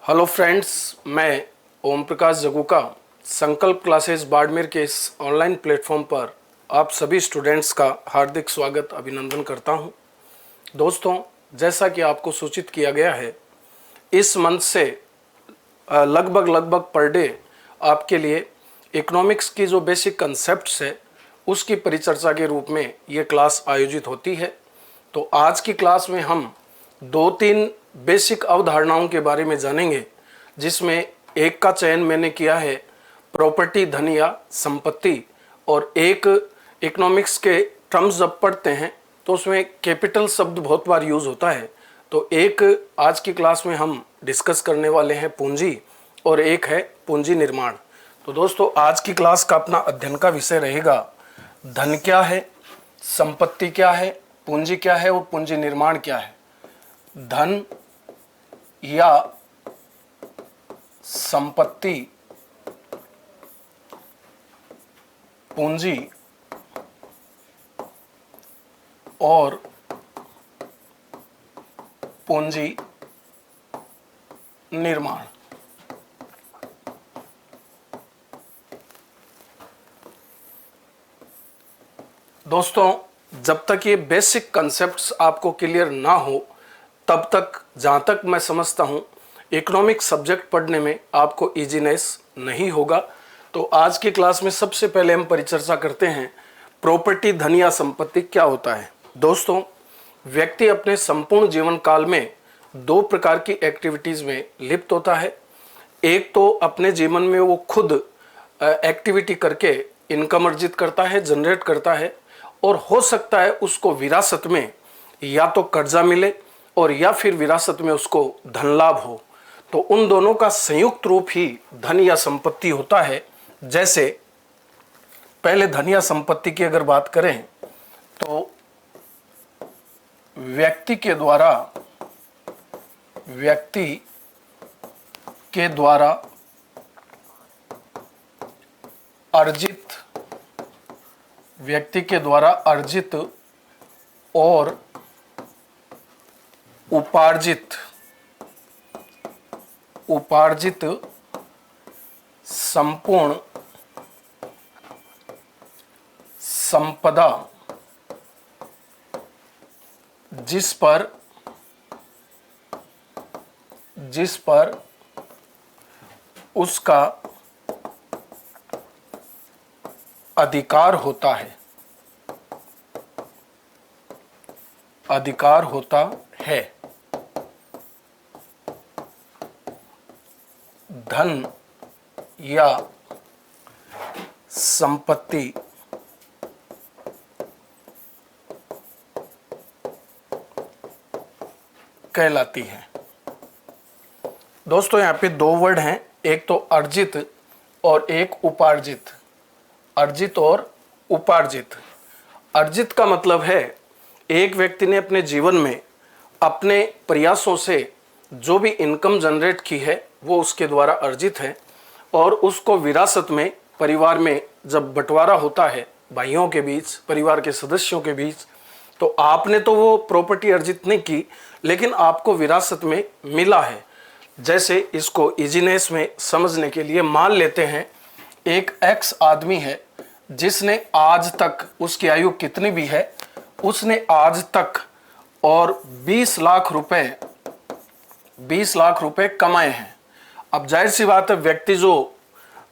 Hello friends, मैं ओम प्रकाश जगूका संकल्प classes Barmer के इस ऑनलाइन प्लेटफॉर्म पर आप सभी स्टूडेंट्स का हार्दिक स्वागत अभिनंदन करता हूं। दोस्तों, जैसा कि आपको सूचित किया गया है, इस मंथ से लगभग पर डे आपके लिए इकोनॉमिक्स की जो बेसिक कंसेप्ट्स है उसकी परिचर्चा के रूप में ये क्लास आयोजित होती है। तो आज की क्लास में हम दो तीन बेसिक अवधारणाओं के बारे में जानेंगे, जिसमें एक का चयन मैंने किया है प्रॉपर्टी, धन या संपत्ति, और एक इकोनॉमिक्स के टर्म्स जब पढ़ते हैं तो उसमें कैपिटल शब्द बहुत बार यूज़ होता है। तो एक आज की क्लास में हम डिस्कस करने वाले हैं पूंजी, और एक है पूंजी निर्माण। तो दोस्तों, आज की क्लास का अपना अध्ययन का विषय रहेगा धन क्या है, संपत्ति क्या है, पूंजी क्या है और पूंजी निर्माण क्या है। धन या संपत्ति, पूंजी और पूंजी निर्माण। दोस्तों, जब तक ये बेसिक कंसेप्ट्स आपको क्लियर ना हो तब तक, जहाँ तक मैं समझता हूँ, इकोनॉमिक सब्जेक्ट पढ़ने में आपको इजीनेस नहीं होगा। तो आज की क्लास में सबसे पहले हम परिचर्चा करते हैं प्रॉपर्टी, धन या संपत्ति क्या होता है। दोस्तों, व्यक्ति अपने संपूर्ण जीवन काल में दो प्रकार की एक्टिविटीज़ में लिप्त होता है। एक तो अपने जीवन में वो खुद एक्टिविटी करके इनकम अर्जित करता है, जनरेट करता है, और हो सकता है उसको विरासत में या तो कर्जा मिले और या फिर विरासत में उसको धन लाभ हो। तो उन दोनों का संयुक्त रूप ही धन या संपत्ति होता है। जैसे पहले धन या संपत्ति की अगर बात करें तो व्यक्ति के द्वारा अर्जित और उपार्जित संपूर्ण संपदा जिस पर उसका अधिकार होता है, धन या संपत्ति कहलाती है। दोस्तों, यहाँ पे दो वर्ड हैं, एक तो अर्जित और एक उपार्जित। अर्जित और उपार्जित। अर्जित का मतलब है एक व्यक्ति ने अपने जीवन में अपने प्रयासों से जो भी इनकम जनरेट की है वो उसके द्वारा अर्जित है, और उसको विरासत में परिवार में जब बंटवारा होता है भाइयों के बीच, परिवार के सदस्यों के बीच, तो आपने तो वो प्रॉपर्टी अर्जित नहीं की, लेकिन आपको विरासत में मिला है। जैसे इसको इजीनेस में समझने के लिए मान लेते हैं एक एक्स आदमी है जिसने आज तक, उसकी आयु कितनी भी है, उसने आज तक और 20 लाख रुपए कमाए हैं। अब जाहिर सी बात है, व्यक्ति जो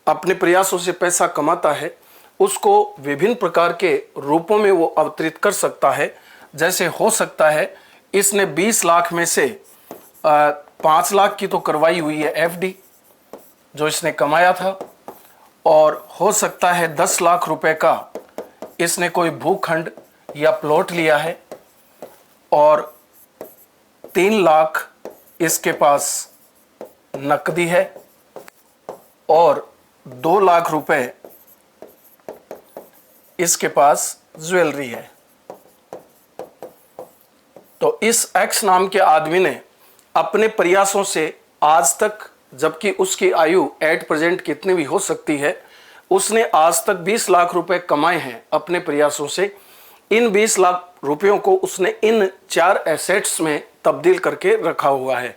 अपने प्रयासों से पैसा कमाता है उसको विभिन्न प्रकार के रूपों में वो अवतरित कर सकता है। जैसे हो सकता है इसने 20 लाख में से 5 लाख की तो करवाई हुई है एफडी जो इसने कमाया था, और हो सकता है 10 लाख रुपए का इसने कोई भूखंड या प्लॉट लिया है, और 3 लाख इसके पास नकदी है, और 2 लाख रुपए इसके पास ज्वेलरी है। तो इस एक्स नाम के आदमी ने अपने प्रयासों से आज तक, जबकि उसकी आयु एट प्रेजेंट कितनी भी हो सकती है, उसने आज तक 20 लाख रुपए कमाए हैं अपने प्रयासों से। इन 20 लाख रुपयों को उसने इन 4 एसेट्स में तब्दील करके रखा हुआ है।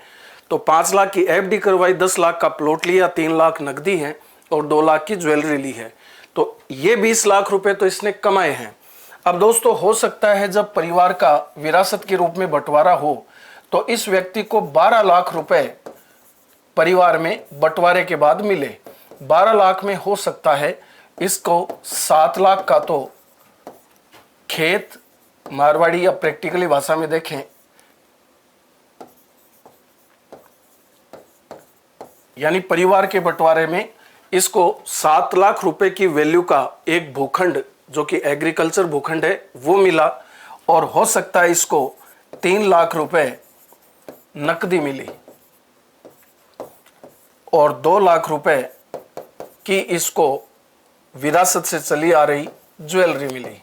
तो 5 लाख की एफडी करवाई, 10 लाख का प्लॉट लिया, 3 लाख नकदी है और 2 लाख की ज्वेलरी ली है। तो ये 20 लाख रुपए तो इसने कमाए हैं। अब दोस्तों हो सकता है जब परिवार का विरासत के रूप में बंटवारा हो तो इस व्यक्ति को 12 लाख रुपए परिवार में बंटवारे के बाद मिले। 12 लाख में हो सकता है इसको 7 लाख का तो खेत, मारवाड़ी या प्रैक्टिकली भाषा में देखें यानी परिवार के बंटवारे में इसको 7 लाख रुपए की वैल्यू का एक भूखंड जो कि एग्रीकल्चर भूखंड है वो मिला, और हो सकता है इसको 3 लाख रुपए नकदी मिली और 2 लाख रुपए की इसको विरासत से चली आ रही ज्वेलरी मिली।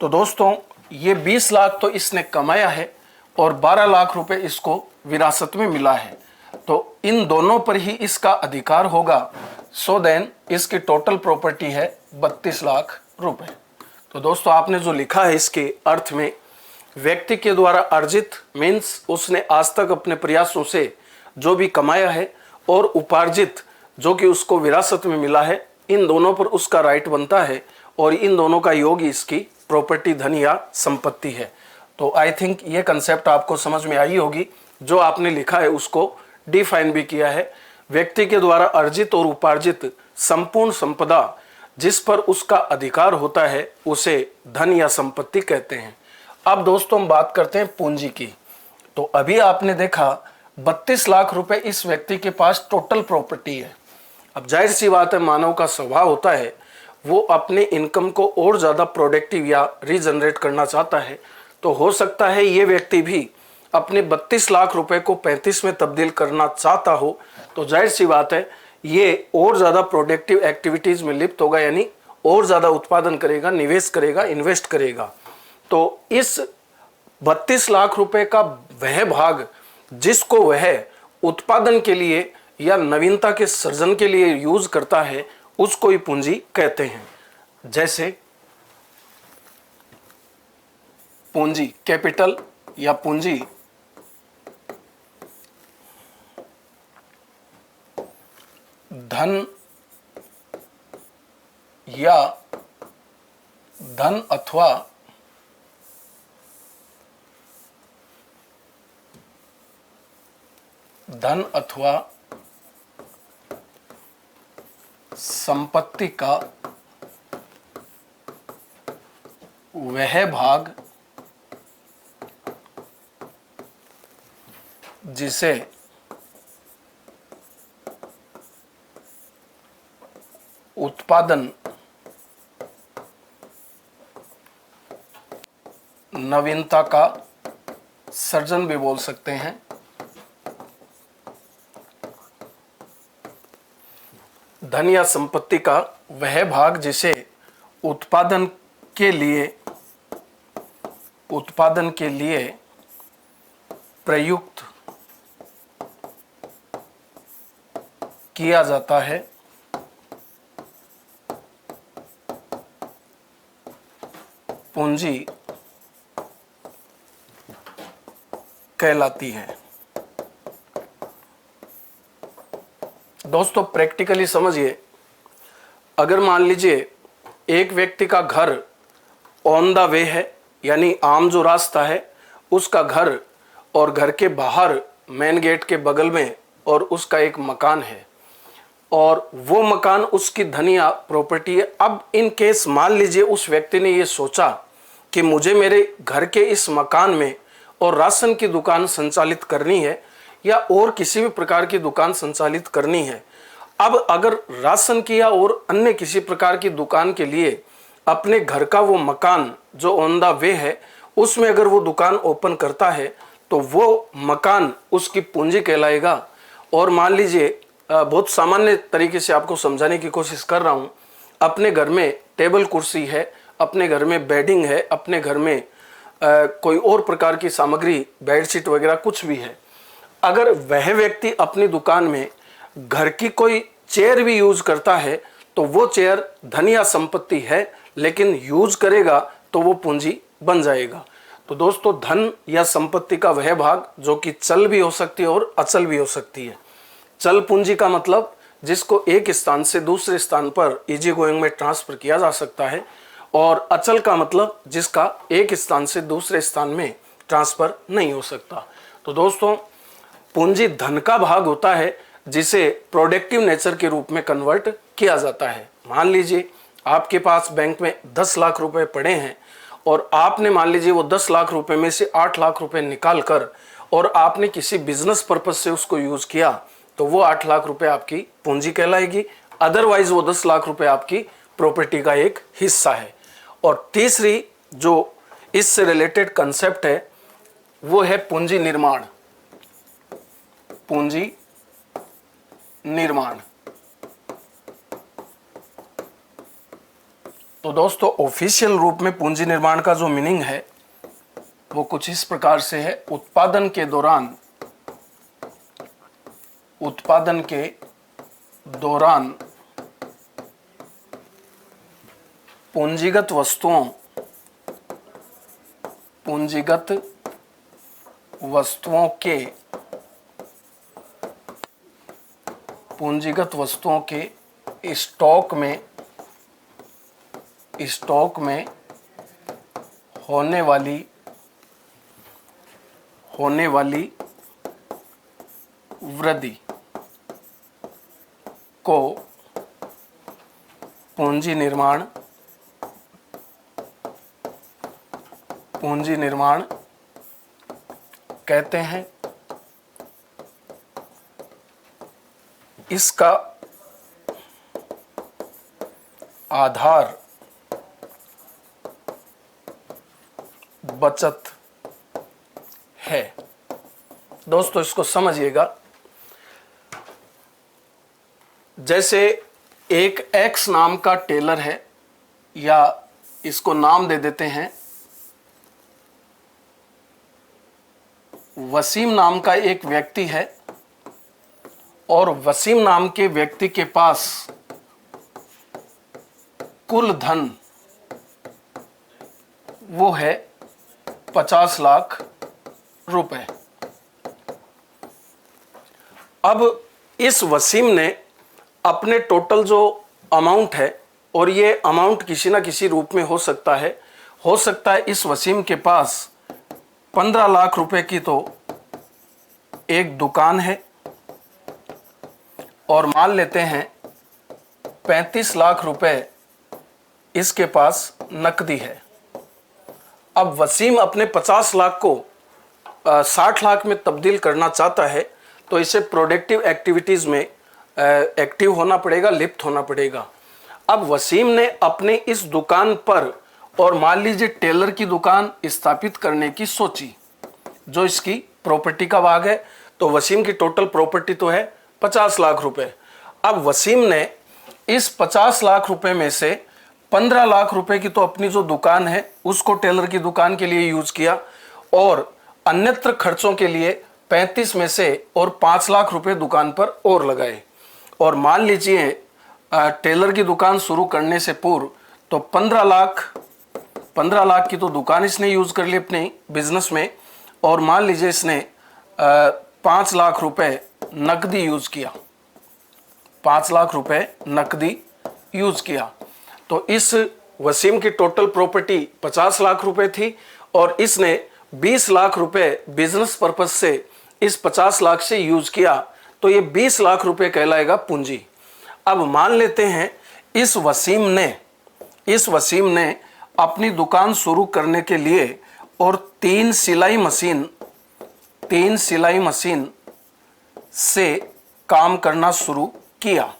तो दोस्तों ये 20 लाख तो इसने कमाया है और 12 लाख रुपए इसको विरासत में मिला है। तो इन दोनों पर ही इसका अधिकार होगा। सो देन इसकी टोटल प्रॉपर्टी है 32 लाख रुपए। तो दोस्तों आपने जो लिखा है इसके अर्थ में, व्यक्ति के द्वारा अर्जित मीन्स उसने आज तक अपने प्रयासों से जो भी कमाया है, और उपार्जित जो कि उसको विरासत में मिला है, इन दोनों पर उसका राइट बनता है और इन दोनों का योग इसकी प्रॉपर्टी, धन या संपत्ति है। तो आई थिंक ये कंसेप्ट आपको समझ में आई होगी। जो आपने लिखा है उसको डिफाइन भी किया है। व्यक्ति के द्वारा अर्जित और उपार्जित संपूर्ण संपदा जिस पर उसका अधिकार होता है उसे धन या संपत्ति कहते हैं। अब दोस्तों हम बात करते हैं पूंजी की। तो अभी आपने देखा 32 लाख रुपए इस व्यक्ति के पास टोटल प्रॉपर्टी है। अब जाहिर सी बात है, मानव का स्वभाव होता है वो अपने इनकम को और ज़्यादा प्रोडक्टिव या रीजनरेट करना चाहता है। तो हो सकता है ये व्यक्ति भी अपने 32 लाख रुपए को 35 में तब्दील करना चाहता हो। तो जाहिर सी बात है ये और ज़्यादा प्रोडक्टिव एक्टिविटीज़ में लिप्त होगा, यानी और ज़्यादा उत्पादन करेगा, निवेश करेगा, इन्वेस्ट करेगा। तो इस 32 लाख रुपए का वह भाग जिसको वह उत्पादन के लिए या नवीनता के सृजन के लिए यूज करता है उसको ही पूंजी कहते हैं। जैसे पूंजी कैपिटल या पूंजी धन या धन अथवा संपत्ति का वह भाग जिसे उत्पादन, नवीनता का सृजन भी बोल सकते हैं। धन या संपत्ति का वह भाग जिसे उत्पादन के लिए प्रयुक्त किया जाता है, पूंजी कहलाती है। दोस्तों प्रैक्टिकली समझिए, अगर मान लीजिए एक व्यक्ति का घर ऑन द वे है, यानी आम जो रास्ता है उसका घर, और घर के बाहर मेन गेट के बगल में और उसका एक मकान है, और वो मकान उसकी धन या प्रॉपर्टी है। अब इन केस मान लीजिए उस व्यक्ति ने ये सोचा कि मुझे मेरे घर के इस मकान में और राशन की दुकान संचालित करनी है या और किसी भी प्रकार की दुकान संचालित करनी है। अब अगर राशन की या और अन्य किसी प्रकार की दुकान के लिए अपने घर का वो मकान जो ऑन द वे है उसमें अगर वो दुकान ओपन करता है तो वो मकान उसकी पूंजी कहलाएगा। और मान लीजिए बहुत सामान्य तरीके से आपको समझाने की कोशिश कर रहा हूँ, अपने घर में टेबल कुर्सी है, अपने घर में बेडिंग है, अपने घर में कोई और प्रकार की सामग्री, बेडशीट वगैरह कुछ भी है, अगर वह व्यक्ति अपनी दुकान में घर की कोई चेयर भी यूज करता है तो वो चेयर धन या संपत्ति है, लेकिन यूज करेगा तो वो पूंजी बन जाएगा। तो दोस्तों धन या संपत्ति का वह भाग जो कि चल भी हो सकती है और अचल भी हो सकती है। चल पूंजी का मतलब जिसको एक स्थान से दूसरे स्थान पर इजी गोइंग में ट्रांसफर किया जा सकता है, और अचल का मतलब जिसका एक स्थान से दूसरे स्थान में ट्रांसफर नहीं हो सकता। तो दोस्तों पूंजी धन का भाग होता है जिसे प्रोडक्टिव नेचर के रूप में कन्वर्ट किया जाता है। मान लीजिए आपके पास बैंक में 10 लाख रुपए पड़े हैं और आपने मान लीजिए वो 10 लाख रुपए में से 8 लाख रुपए निकाल कर और आपने किसी बिजनेस पर्पज से उसको यूज किया, तो वो 8 लाख रुपए आपकी पूंजी कहलाएगी। अदरवाइज वो 10 लाख रुपए आपकी प्रॉपर्टी का एक हिस्सा है। और तीसरी जो इससे रिलेटेड कंसेप्ट है वो है पूंजी निर्माण। पूंजी निर्माण। तो दोस्तों ऑफिशियल रूप में पूंजी निर्माण का जो मीनिंग है वो कुछ इस प्रकार से है। उत्पादन के दौरान पूंजीगत वस्तुओं के स्टॉक में होने वाली वृद्धि को पूंजी निर्माण कहते हैं। इसका आधार बचत है। दोस्तों इसको समझिएगा, जैसे एक एक्स नाम का टेलर है, या इसको नाम दे देते हैं वसीम नाम का एक व्यक्ति है, और वसीम नाम के व्यक्ति के पास कुल धन वो है 50 लाख रुपए। अब इस वसीम ने अपने टोटल जो अमाउंट है, और ये अमाउंट किसी ना किसी रूप में हो सकता है इस वसीम के पास 15 लाख रुपए की तो एक दुकान है, और मान लेते हैं 35 लाख रुपए इसके पास नकदी है। अब वसीम अपने 50 लाख को 60 लाख में तब्दील करना चाहता है, तो इसे प्रोडक्टिव एक्टिविटीज में एक्टिव होना पड़ेगा, लिप्त होना पड़ेगा। अब वसीम ने अपने इस दुकान पर, और मान लीजिए टेलर की दुकान स्थापित करने की सोची, जो इसकी प्रॉपर्टी का भाग है। तो वसीम की टोटल प्रॉपर्टी तो है 50 लाख रुपए। अब वसीम ने इस 50 लाख रुपए में से 15 लाख रुपए की तो अपनी जो दुकान है उसको टेलर की दुकान के लिए यूज किया, और अन्यत्र खर्चों के लिए 35 में से और 5 लाख रुपए दुकान पर और लगाए। और मान लीजिए टेलर की दुकान शुरू करने से पूर्व तो 15 लाख की तो दुकान इसने यूज कर ली अपने बिजनेस में, और मान लीजिए इसने 5 लाख रुपए नकदी यूज किया, 5 लाख रुपए नकदी यूज किया। तो इस वसीम की टोटल प्रॉपर्टी 50 लाख रुपए थी, और इसने 20 लाख रुपए बिजनेस पर्पज से इस 50 लाख से यूज किया, तो ये 20 लाख रुपए कहलाएगा पूंजी। अब मान लेते हैं इस वसीम ने अपनी दुकान शुरू करने के लिए और 3 सिलाई मशीन से काम करना शुरू किया।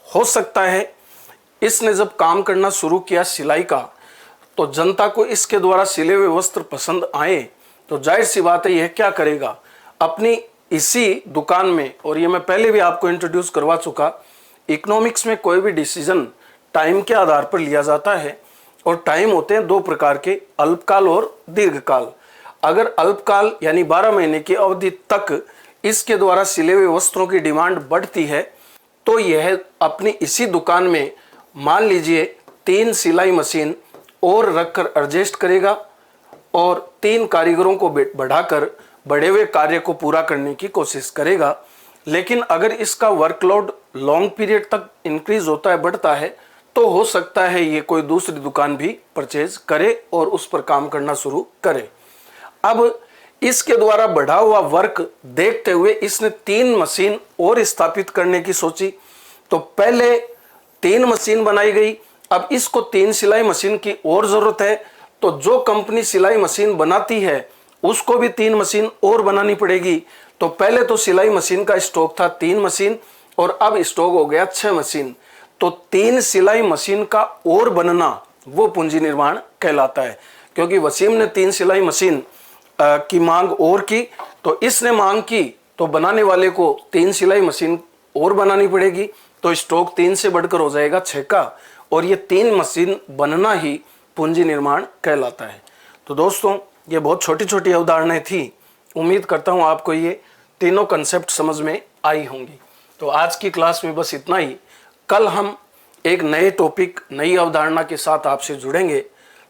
हो सकता है इसने जब काम करना शुरू किया सिलाई का, तो जनता को इसके द्वारा सिले हुए वस्त्र पसंद आए, तो जाहिर सी बात है यह क्या करेगा, अपनी इसी दुकान में, और ये मैं पहले भी आपको इंट्रोड्यूस करवा चुका, इकोनॉमिक्स में कोई भी डिसीजन टाइम के आधार पर लिया जाता है, और टाइम होते हैं 2 प्रकार के, अल्पकाल और दीर्घकाल। अगर अल्पकाल यानी 12 महीने की अवधि तक इसके द्वारा सिले हुए वस्त्रों की डिमांड बढ़ती है, तो यह अपनी इसी दुकान में मान लीजिए 3 सिलाई मशीन और रखकर एडजस्ट करेगा, और 3 कारीगरों को बढ़ाकर बढ़े हुए कार्य को पूरा करने की कोशिश करेगा। लेकिन अगर इसका वर्कलोड लॉन्ग पीरियड तक इंक्रीज होता है, बढ़ता है, तो हो सकता है ये कोई दूसरी दुकान भी परचेज करे और उस पर काम करना शुरू करे। अब इसके द्वारा बढ़ा हुआ वर्क देखते हुए इसने 3 मशीन और स्थापित करने की सोची। तो पहले 3 मशीन बनाई गई, अब इसको 3 सिलाई मशीन की और जरूरत है। तो जो कंपनी सिलाई मशीन बनाती है उसको भी 3 मशीन और बनानी पड़ेगी। तो पहले तो सिलाई मशीन का स्टॉक था 3 मशीन और अब स्टॉक हो गया 6 मशीन। तो 3 सिलाई मशीन का और बनना वो पूंजी निर्माण कहलाता है, क्योंकि वसीम ने 3 सिलाई मशीन की मांग और की, तो इसने मांग की तो बनाने वाले को 3 सिलाई मशीन और बनानी पड़ेगी। तो स्टॉक 3 से बढ़कर हो जाएगा 6 का, और ये 3 मशीन बनना ही पूंजी निर्माण कहलाता है। तो दोस्तों, ये बहुत छोटी छोटी अवधारणाएं थी। उम्मीद करता हूँ आपको ये तीनों कंसेप्ट समझ में आई होंगी। तो आज की क्लास में बस इतना ही। कल हम एक नए टॉपिक, नई अवधारणा के साथ आपसे जुड़ेंगे।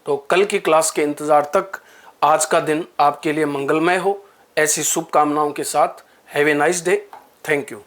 तो कल की क्लास के इंतज़ार तक आज का दिन आपके लिए मंगलमय हो, ऐसी शुभकामनाओं के साथ। Have a nice day. Thank you.